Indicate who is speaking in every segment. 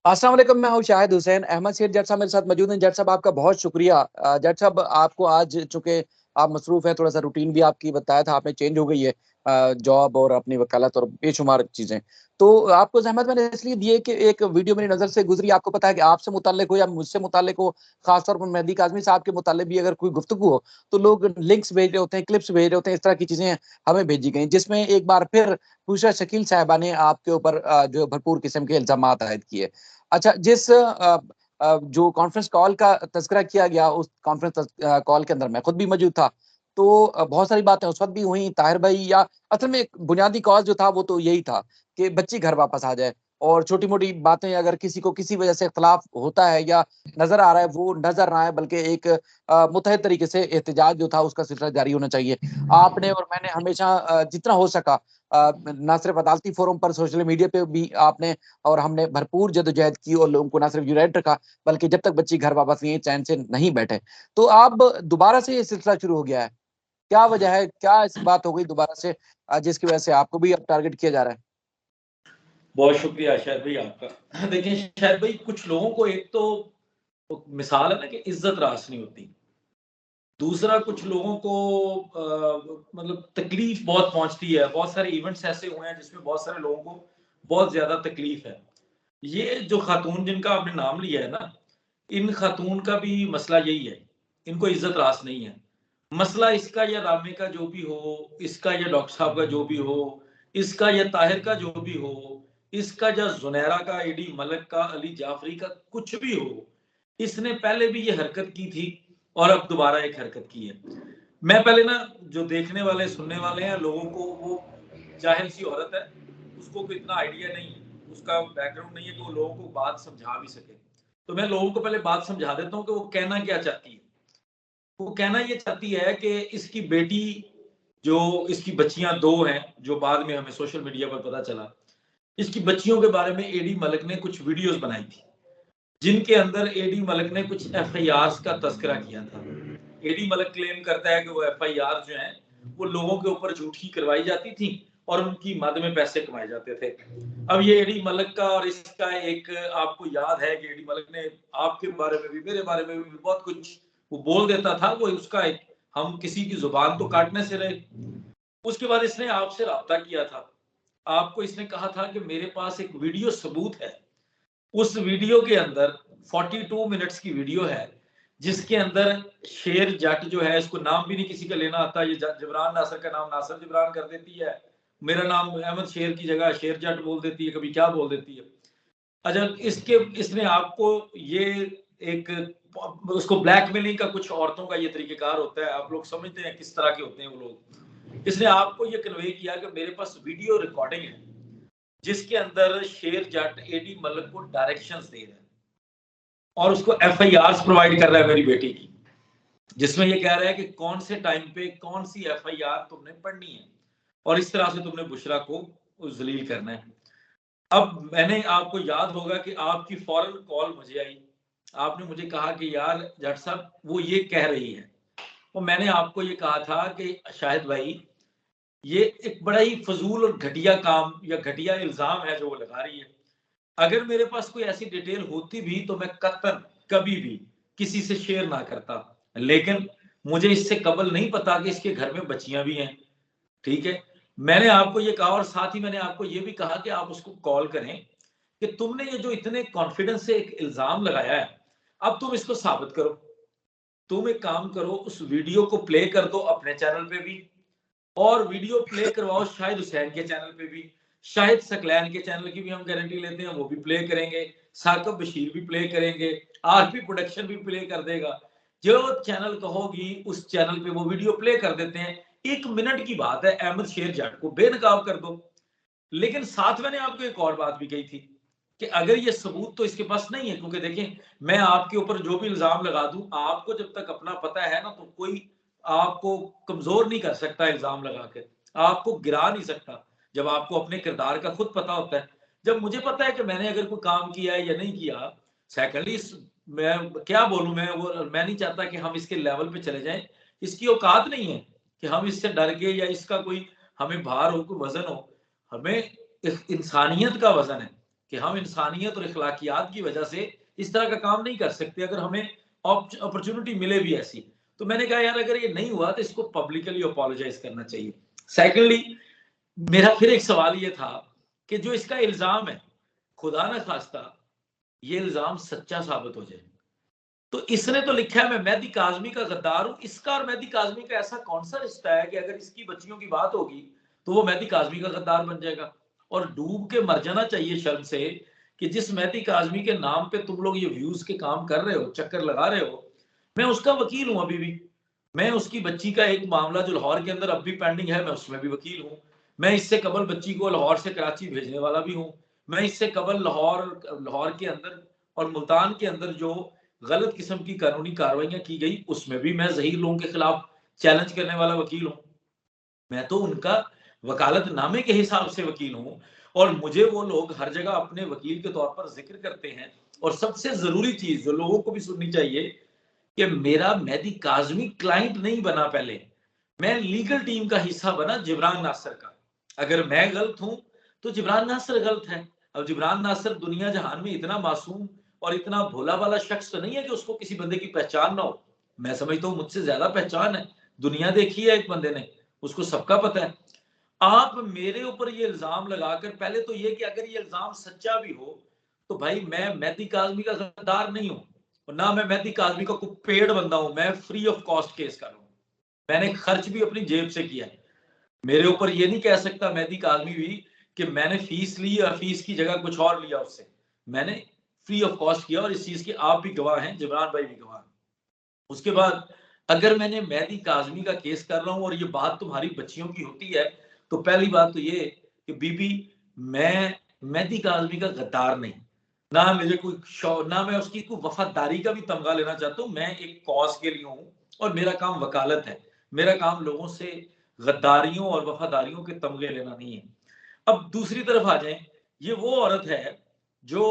Speaker 1: अस्सलाम वालेकुम, मैं हूँ शाहिद हुसैन। अहमद शेर जट साहब मेरे साथ मौजूद हैं। जट साहब आपका बहुत शुक्रिया। जट साहब आपको आज चूंकि आप मसरूफ हैं, थोड़ा सा रूटीन भी आपकी बताया था आपने, चेंज हो गई है जॉब और अपनी वकालत और बेशुमार चीजें। तो आपको जहमत मैंने इसलिए दी है कि एक वीडियो मेरी नजर से गुजरी, आपको पता है कि आपसे मुताल्लिक हो या मुझसे मुताल्लिक हो, खासतौर पर मेहदी काज़मी साहब के मुताल्लिक भी अगर कोई गुफ्तगू हो तो लोग लिंक्स भेज रहे होते हैं, क्लिप्स भेज रहे होते हैं, इस तरह की चीजें हमें भेजी गई, जिसमें एक बार फिर बुशरा शकील साहिबा ने आपके ऊपर जो भरपूर किस्म के इल्जाम आयद किए। अच्छा, जिस जो कॉन्फ्रेंस कॉल का तज़किरा किया गया, उस कॉन्फ्रेंस कॉल के अंदर मैं खुद भी मौजूद था। तो बहुत सारी बातें उस वक़्त भी हुई, ताहिर भाई, या असल में एक बुनियादी कॉज़ जो था वो तो यही था कि बच्ची घर वापस आ जाए, और छोटी-मोटी बातें अगर किसी को किसी वजह से इख्तिलाफ होता है या नज़र आ रहा है, वो नज़र ना आए, बल्कि एक मुतहद तरीके से एहतजाज जो था उसका सिलसिला जारी होना चाहिए। आपने और मैंने हमेशा जितना हो सका ना सिर्फ अदालती फोरम पर, सोशल मीडिया पे भी आपने और हमने भरपूर जद्दोजहद की और लोगों को ना सिर्फ यूनाइट रखा, बल्कि जब तक बच्ची घर वापस नहीं आई, चैन से नहीं बैठे। तो अब दोबारा से ये सिलसिला शुरू हो गया है। क्या वजह है? क्या ऐसी बात हो गई दोबारा से जिसकी वजह से आपको भी अब टारगेट किया जा रहा है?
Speaker 2: बहुत शुक्रिया शायद भाई आपका। देखिए शायद भाई, कुछ लोगों को एक तो मिसाल है ना कि इज्जत रास नहीं होती। दूसरा, कुछ लोगों को मतलब तकलीफ बहुत पहुंचती है। बहुत सारे इवेंट्स ऐसे हुए हैं जिसमें बहुत सारे लोगों को बहुत ज्यादा तकलीफ है। ये जो खातून जिनका आपने नाम लिया है ना, इन खातून का भी मसला यही है। इनको इज्जत रास नहीं है। मसला इसका या रामे का जो भी हो, इसका या डॉक्टर साहब का जो भी हो, इसका या ताहिर का जो भी हो, इसका या जुनैरा का, एडी मलक का, अली जाफरी का, कुछ भी हो, इसने पहले भी ये हरकत की थी और अब दोबारा एक हरकत की है। मैं पहले ना, जो देखने वाले सुनने वाले हैं लोगों को, वो जाहिल सी औरत है, उसको कोई इतना आइडिया नहीं है, उसका बैकग्राउंड नहीं है कि वो लोगों को बात समझा भी सके। तो मैं लोगों को पहले बात समझा देता हूँ कि वो कहना क्या चाहती है। वो कहना ये चाहती है कि इसकी बेटी, जो इसकी बच्चियां दो हैं, जो बाद में हमें सोशल मीडिया पर पता चला, इसकी बच्चियों के बारे में एडी मलिक ने कुछ वीडियोस बनाई थी, जिनके अंदर एडी मलिक ने कुछ एफआईआर का तस्करा किया था। एडी मलिक क्लेम करता है कि वो एफआईआर जो है वो लोगों के ऊपर झूठी करवाई जाती थी और उनकी मद में पैसे कमाए जाते थे। अब ये एडी मलिक का और इसका एक, आपको याद है कि एडी मलिक ने आपके बारे में भी, मेरे बारे में भी बहुत कुछ वो बोल देता था। वो उसका एक, हम किसी की जुबान तो काटने से रहे। उसके बाद इसने आपसे राब्ता किया था। आपको इसने कहा था कि मेरे पास एक वीडियो सबूत है। उस वीडियो के अंदर 42 मिनट्स की वीडियो है, जिसके अंदर शेर जट जो है, इसको नाम भी नहीं किसी का लेना आता, ये जबरान नासर का नाम नासर जबरान कर देती है, मेरा नाम अहमद शेर की जगह शेर जट बोल देती है, कभी क्या बोल देती है। अच्छा, इसने आपको ये एक, उसको ब्लैकमेलिंग का, कुछ औरतों का ये तरीकेकार होता है, आप लोग समझते हैं किस तरह के होते हैं वो लोग। इसने आपको ये कन्वे किया कि मेरे पास वीडियो रिकॉर्डिंग है जिसके अंदर शेर जट एडी मलिक को डायरेक्शंस दे रहा है और उसको एफआईआर प्रोवाइड कर रहा है मेरी बेटी की, जिसमें ये कह रहा है कि कौन से टाइम पे कौन सी एफआईआर तुमने पढ़नी है और इस तरह से तुमने बुशरा को जलील करना है। अब मैंने, आपको याद होगा कि आपकी फौरन कॉल मुझे आई। आपने मुझे कहा कि यार जट साहब, वो ये कह रही है। और मैंने आपको ये कहा था कि शाहिद भाई, ये एक बड़ा ही फजूल और घटिया काम या घटिया इल्जाम है जो वो लगा रही है। अगर मेरे पास कोई ऐसी डिटेल होती भी तो मैं कतन कभी भी किसी से शेयर ना करता। लेकिन मुझे इससे कबल नहीं पता कि इसके घर में बच्चियां भी हैं। ठीक है, मैंने आपको ये कहा और साथ ही मैंने आपको ये भी कहा कि आप उसको कॉल करें कि तुमने ये जो इतने कॉन्फिडेंस से एक इल्जाम लगाया है, अब तुम इसको साबित करो। तुम एक काम करो, उस वीडियो को प्ले कर दो अपने चैनल पे भी, और वीडियो प्ले करवाओ शाहिद हुसैन के चैनल पे भी। शाहिद सकलैन के चैनल की भी हम गारंटी लेते हैं, वो भी प्ले करेंगे। साकिब बशीर भी प्ले करेंगे। आरपी प्रोडक्शन भी प्ले कर देगा। जो चैनल कहोगी उस चैनल पे वो वीडियो प्ले कर देते हैं। 1 मिनट की बात है, अहमद शेर जट को बेनकाब कर दो। लेकिन साथ मैंने आपको एक और बात भी कही थी कि अगर ये सबूत तो इसके पास नहीं है, क्योंकि देखें, मैं आपके ऊपर जो भी इल्जाम लगा दूं, आपको जब तक अपना पता है ना, तो कोई आपको कमजोर नहीं कर सकता इल्जाम लगा के, आपको गिरा नहीं सकता जब आपको अपने किरदार का खुद पता होता है। जब मुझे पता है कि मैंने अगर कोई काम किया है या नहीं किया, सेकेंडली मैं क्या बोलूं, मैं नहीं चाहता कि हम इसके लेवल पे चले जाएं। इसकी औकात नहीं है कि हम इससे डर के, या इसका कोई हमें भार हो, कोई वजन हो। हमें इंसानियत का वजन है। कि हम इंसानियत और इखलाकियात की वजह से इस तरह का काम नहीं कर सकते अगर हमें अपॉर्चुनिटी मिले भी ऐसी। तो मैंने कहा यार अगर ये नहीं हुआ तो इसको पब्लिकली अपोलोजाइज करना चाहिए। सेकेंडली, मेरा फिर एक सवाल ये था कि जो इसका इल्जाम है, खुदा न खास्ता ये इल्जाम सच्चा साबित हो जाए, तो इसने तो लिखा है मैं मेहदी काज़मी का गद्दार हूं, इसका और मेहदी काज़मी का ऐसा कौन सा रिश्ता है कि अगर इसकी बच्चियों की बात होगी तो वो मेहदी काज़मी का गद्दार बन जाएगा। और डूब के मर जाना चाहिए शर्म से कि जिस मेहदी काज़मी के नाम पे तुम लोग ये व्यूज के काम कर रहे हो, चक्कर लगा रहे हो, मैं उसका वकील हूं अभी भी। मैं उसकी बच्ची का एक मामला जो लाहौर के अंदर अब भी पेंडिंग है, मैं उसमें भी वकील हूं। मैं इससे कबल बच्ची को लाहौर से कराची भेजने वाला भी हूं। मैं इससे कबल लाहौर के अंदर और मुल्तान के अंदर जो गलत किस्म की कानूनी कार्रवाइयां की गई उसमें भी मैं ज़हीर लोगों के खिलाफ चैलेंज करने वाला वकील हूं। मैं तो उनका वकालतनामे के हिसाब से वकील हूं और मुझे वो लोग हर जगह अपने वकील के तौर पर जिक्र करते हैं। और सबसे जरूरी चीज जो लोगों को भी सुननी चाहिए कि मेरा मेहदी काज़मी क्लाइंट नहीं बना, पहले मैं लीगल टीम का हिस्सा बना जिब्रान नासिर का। अगर मैं गलत हूं तो जिब्रान नासिर गलत है। अब जिब्रान नासिर दुनिया जहान में इतना मासूम और इतना भोला वाला शख्स तो नहीं है कि उसको किसी बंदे की पहचान ना हो। मैं समझता हूँ मुझसे ज्यादा पहचान है, दुनिया देखी है एक बंदे ने, उसको सबका पता है। आप मेरे ऊपर ये इल्जाम लगाकर, पहले तो ये कि अगर ये इल्जाम सच्चा भी हो तो भाई मैं मेहदी काज़मी का गद्दार नहीं हूं और ना मैं मेहदी काज़मी का कोई पेड बंदा हूं। मैं फ्री ऑफ कॉस्ट केस कर रहा हूं, मैंने खर्च भी अपनी जेब से किया है। मेरे ऊपर ये नहीं कह सकता मेहदी काज़मी भी कि मैंने फीस ली या फीस की जगह कुछ और लिया उससे। मैंने फ्री ऑफ कॉस्ट किया और इस चीज की आप भी गवाह हैं, जिब्रान भाई भी गवाह हैं। उसके बाद अगर मैंने मेहदी काज़मी का केस कर रहा हूं और ये बात तुम्हारी बच्चियों की होती है तो पहली बात तो ये कि बीबी, मैं मेहदी काज़मी का गद्दार नहीं, ना मुझे कोई ना मैं उसकी कोई वफादारी का भी तमगा लेना चाहता हूं। मैं एक कॉज के लिए हूं और मेरा काम वकालत है। मेरा काम लोगों से गद्दारियों और वफादारियों के तमगे लेना नहीं है। अब दूसरी तरफ आ जाए, ये वो औरत है जो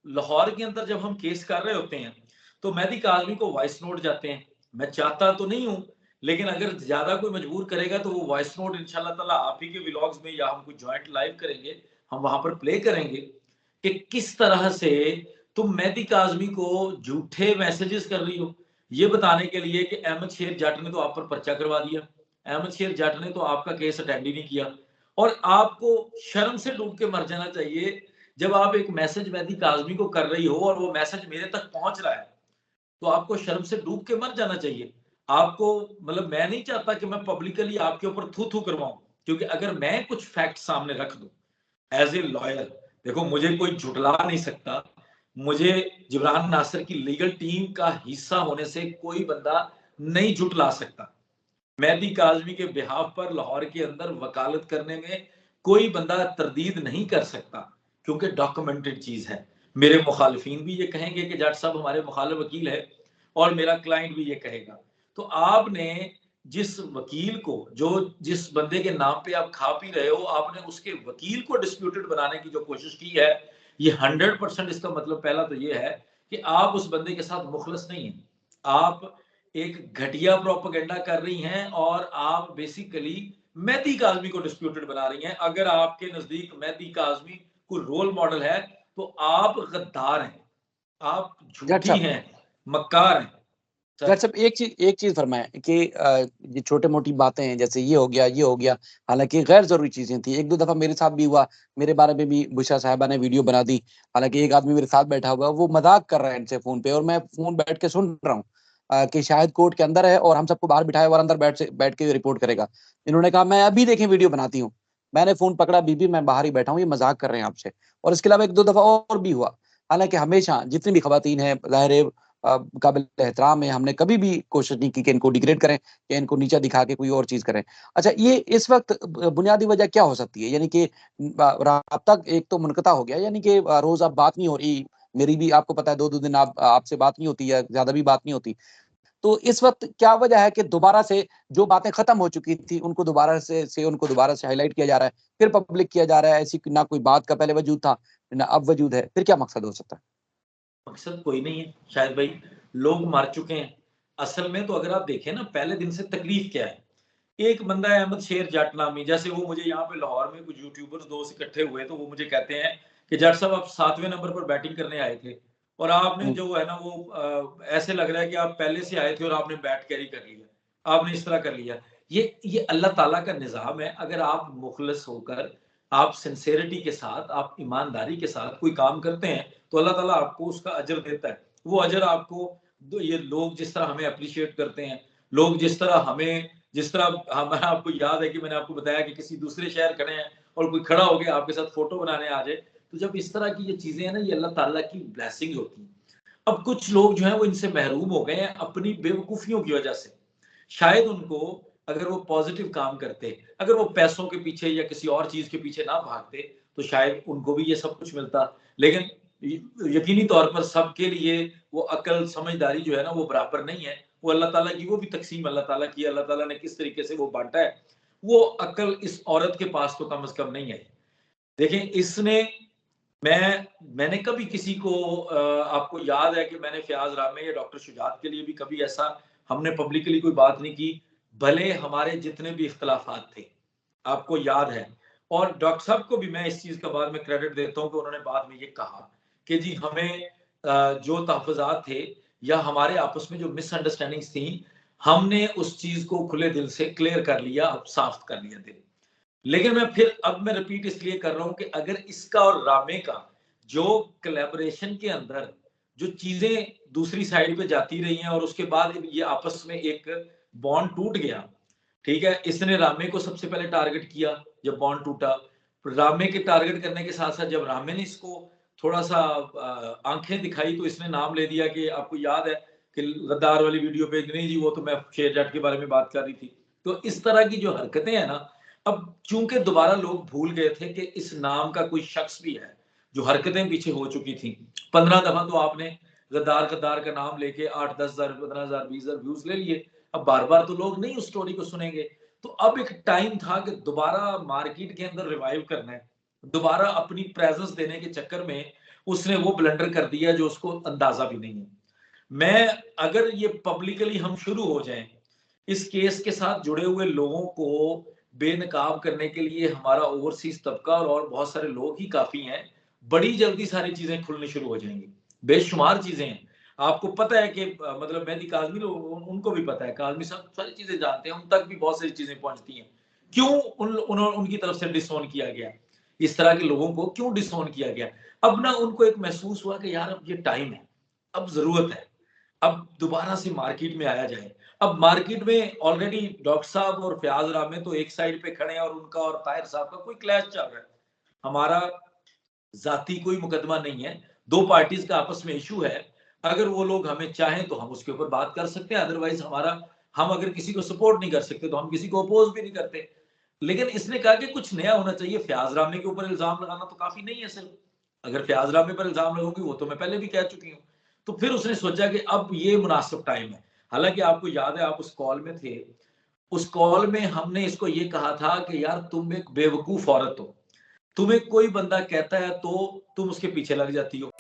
Speaker 2: लाहौर के अंदर जब हम केस कर रहे होते हैं तो मेहदी काज़मी को वॉइस नोट जाते हैं। मैं चाहता तो नहीं हूं, लेकिन अगर ज्यादा कोई मजबूर करेगा तो वो वॉइस नोट इंशाल्लाह ताला आप ही के व्लॉग्स में या हम कोई जॉइंट लाइव करेंगे, हम वहां पर प्ले करेंगे कि किस तरह से तुम मेहदी काज़मी को झूठे मैसेजेस कर रही हो, ये बताने के लिए कि अहमद शेर जट ने तो आप पर पर्चा करवा दिया, अहमद शेर जट ने तो आपका केस अटेंड ही नहीं किया। और आपको शर्म से डूब के मर जाना चाहिए जब आप एक मैसेज मेहदी काज़मी को कर रही हो और वो मैसेज मेरे तक पहुंच रहा है, तो आपको शर्म से डूब के मर जाना चाहिए। आपको मतलब मैं नहीं चाहता कि मैं पब्लिकली आपके ऊपर थू थू करवाऊं, क्योंकि अगर मैं कुछ फैक्ट सामने रख दूं एज ए लॉयर, देखो मुझे कोई झुटला नहीं सकता। मुझे जिब्रान नासिर की लीगल टीम का हिस्सा होने से कोई बंदा नहीं झुटला सकता। मेहदी काज़मी के बिहाफ पर लाहौर के अंदर वकालत करने में कोई बंदा तरदीद नहीं कर सकता, क्योंकि डॉक्यूमेंटेड चीज है। मेरे मुखालिफिन भी ये कहेंगे कि जट साहब हमारे मुखालिफ वकील है और मेरा क्लाइंट भी ये कहेगा। तो आपने जिस वकील को, जो जिस बंदे के नाम पे आप खा पी रहे हो, आपने उसके वकील को डिस्प्यूटेड बनाने की जो कोशिश की है, ये 100% इसका मतलब पहला तो ये है कि आप उस बंदे के साथ मुखलस नहीं है। आप एक घटिया प्रोपेगेंडा कर रही हैं और आप बेसिकली मेहदी काज़मी को डिस्प्यूटेड बना रही हैं। अगर आपके नजदीक मेहदी काज़मी कोई रोल मॉडल है तो आप गद्दार हैं, आप
Speaker 1: जट
Speaker 2: झूठी
Speaker 1: साहब,
Speaker 2: हैं, मक्कार हैं
Speaker 1: जट
Speaker 2: सर।
Speaker 1: साहब एक चीज फरमाएं कि ये छोटे मोटी बातें हैं जैसे ये हो गया, हालांकि गैर जरूरी चीजें थी। एक दो दफा मेरे साथ भी हुआ, मेरे बारे में भी बुशरा साहिबा ने वीडियो बना दी। हालांकि एक आदमी मेरे साथ बैठा हुआ, वो मजाक कर रहा है इनसे फोन पे और मैं फोन बैठ के सुन रहा हूँ कि शायद कोर्ट के अंदर है और हम सबको बाहर बिठाया और अंदर बैठ के रिपोर्ट करेगा। इन्होंने कहा मैं अभी देखें वीडियो बनाती हूँ। मैंने फोन पकड़ा, बीबी मैं बाहर ही बैठा हूँ, ये मजाक कर रहे हैं आपसे। और इसके अलावा एक दो दफा और भी हुआ। हालांकि हमेशा जितनी भी खवातीन है जाहिर है काबिल एहतराम है, हमने कभी भी कोशिश नहीं की कि इनको डिग्रेड करें या इनको नीचा दिखा के कोई और चीज करें। अच्छा, ये इस वक्त बुनियादी वजह क्या हो सकती है? यानी कि राब्ता एक तो मुनक़ता हो गया, यानी कि रोज अब बात नहीं हो रही, मेरी भी आपको पता है दो दो दिन आपसे बात नहीं होती है, ज्यादा भी बात नहीं होती। तो इस वक्त क्या वजह है कि दोबारा से जो बातें खत्म हो चुकी थी उनको दोबारा से हाईलाइट किया जा रहा है, फिर पब्लिक किया जा रहा है? ऐसी ना कोई बात का पहले वजूद था ना अब वजूद है, फिर क्या मकसद हो सकता है?
Speaker 2: मकसद कोई नहीं है शायद भाई, लोग मर चुके हैं। असल में तो अगर आप देखें ना, पहले दिन से तकलीफ क्या है। एक बंदा है अहमद शेर जट नामी, जैसे वो मुझे यहाँ पे लाहौर में कुछ यूट्यूबर्स दोस्त इकट्ठे हुए तो वो मुझे कहते हैं कि जट साहब आप 7वें नंबर पर बैटिंग करने आए थे और आपने जो है ना वो ऐसे लग रहा है कि आप पहले से आए थे और आपने बैट कैरी कर लिया, आपने इस तरह कर लिया। ये अल्लाह ताला का निज़ाम है। अगर आप मुखलिस होकर, आप सिंसेरिटी के साथ, आप ईमानदारी के साथ कोई काम करते हैं, तो अल्लाह ताला आपको उसका अजर देता है। वो अजर आपको ये लोग जिस तरह हमें अप्रिशिएट करते हैं, लोग जिस तरह मैं आपको याद है कि मैंने आपको बताया कि किसी दूसरे शहर खड़े हैं और कोई खड़ा हो गया आपके साथ फोटो बनाने आ जाए, तो जब इस तरह की ये चीजें हैं ना, ये अल्लाह ताला की ब्लेसिंग होती है। अब कुछ लोग जो हैं वो इनसे महरूम हो गए हैं अपनी बेवकूफियों की वजह से। शायद उनको, अगर वो पॉजिटिव काम करते, अगर वो पैसों के पीछे या किसी और चीज के पीछे ना भागते, तो शायद उनको भी ये सब कुछ मिलता। लेकिन यकीनी तौर पर सबके लिए वो अकल समझदारी जो है ना वो बराबर नहीं है। वो अल्लाह ताला की, वो भी तकसीम अल्लाह ताला की, अल्लाह ताला ने किस तरीके से वो बांटा है, वो अकल इस औरत के पास तो कम से कम नहीं है। देखें, इसने मैंने कभी किसी को आपको याद है कि मैंने फयाज रामे या डॉक्टर शुजात के लिए भी कभी ऐसा हमने पब्लिकली कोई बात नहीं की, भले हमारे जितने भी इख्तलाफात थे, आपको याद है। और डॉक्टर साहब को भी मैं इस चीज का बाद में क्रेडिट देता हूं कि उन्होंने बाद में ये कहा कि जी हमें जो तहफ़्फ़ुज़ात थे या हमारे आपस में जो मिसअंडरस्टैंडिंग्स थी, हमने उस चीज को खुले दिल से क्लियर कर लिया, अब साफ कर लिया दिल। लेकिन मैं रिपीट इसलिए कर रहा हूं कि अगर इसका और रामे का जो कोलैबोरेशन के अंदर जो चीजें दूसरी साइड पे जाती रही हैं और उसके बाद ये आपस में एक बॉन्ड टूट गया, ठीक है। इसने रामे को सबसे पहले टारगेट किया जब बॉन्ड टूटा। रामे के टारगेट करने के साथ साथ जब रामे ने इसको थोड़ा सा आंखें दिखाई, तो इसने नाम ले दिया कि आपको याद है कि गद्दार वाली वीडियो पे, नहीं जी वो तो मैं शेर जट के बारे में बात कर रही थी। तो इस तरह की जो हरकतें हैं ना, अब चूंकि दोबारा लोग भूल गए थे कि इस नाम का कोई शख्स भी है, जो हरकतें पीछे हो चुकी थी। 15 दफा तो आपने गद्दार गद्दार का नाम लेके 8-10 हजार, 15,000, 20,000 व्यूज ले लिए। अब बार बार तो लोग नहीं उस स्टोरी को सुनेंगे। तो अब एक टाइम था कि दोबारा मार्केट के अंदर रिवाइव करना है, दोबारा अपनी प्रेजेंस देने के चक्कर में उसने वो ब्लंडर कर दिया जो उसको अंदाजा भी नहीं है। मैं, अगर ये पब्लिकली हम शुरू हो जाएं, इस केस के साथ जुड़े हुए लोगों को बेनकाब करने के लिए हमारा ओवरसीज तबका और बहुत सारे लोग ही काफी हैं, बड़ी जल्दी सारी चीजें खुलनी शुरू हो जाएंगी। बेशुमार चीजें हैं। आपको पता है कि मतलब मेहदी काजमी लोग, उनको भी पता है, काजमी सब सारी चीजें जानते हैं, उन तक भी बहुत सारी चीजें पहुंचती हैं। क्यों उनकी तरफ से डिसोन किया गया, इस तरह के लोगों को क्यों डिसोन किया गया? अब ना उनको एक महसूस हुआ कि यार अब ये टाइम है, अब जरूरत है, अब दोबारा से मार्केट में आया जाए। अब मार्केट में ऑलरेडी डॉक्टर साहब और फयाज रामे तो एक साइड पे खड़े हैं और उनका और ताहिर साहब का कोई क्लैश चल रहा है। हमारा जाती कोई मुकदमा नहीं है, दो पार्टीज का आपस में इशू है। अगर वो लोग हमें चाहें तो हम उसके ऊपर बात कर सकते हैं, अदरवाइज हम अगर किसी को सपोर्ट नहीं कर सकते तो हम किसी को अपोज भी नहीं करते। लेकिन इसने कहा कि कुछ नया होना चाहिए। फयाज रामे के ऊपर इल्जाम लगाना तो काफी नहीं है सिर्फ, अगर फयाज रामे पर इल्जाम लगाऊंगी वो तो मैं पहले भी कह चुकी हूँ। तो फिर उसने सोचा कि अब ये मुनासिब टाइम है। हालांकि आपको याद है, आप उस कॉल में थे, उस कॉल में हमने इसको ये कहा था कि यार तुम एक बेवकूफ औरत हो, तुम्हें कोई बंदा कहता है तो तुम उसके पीछे लग जाती हो।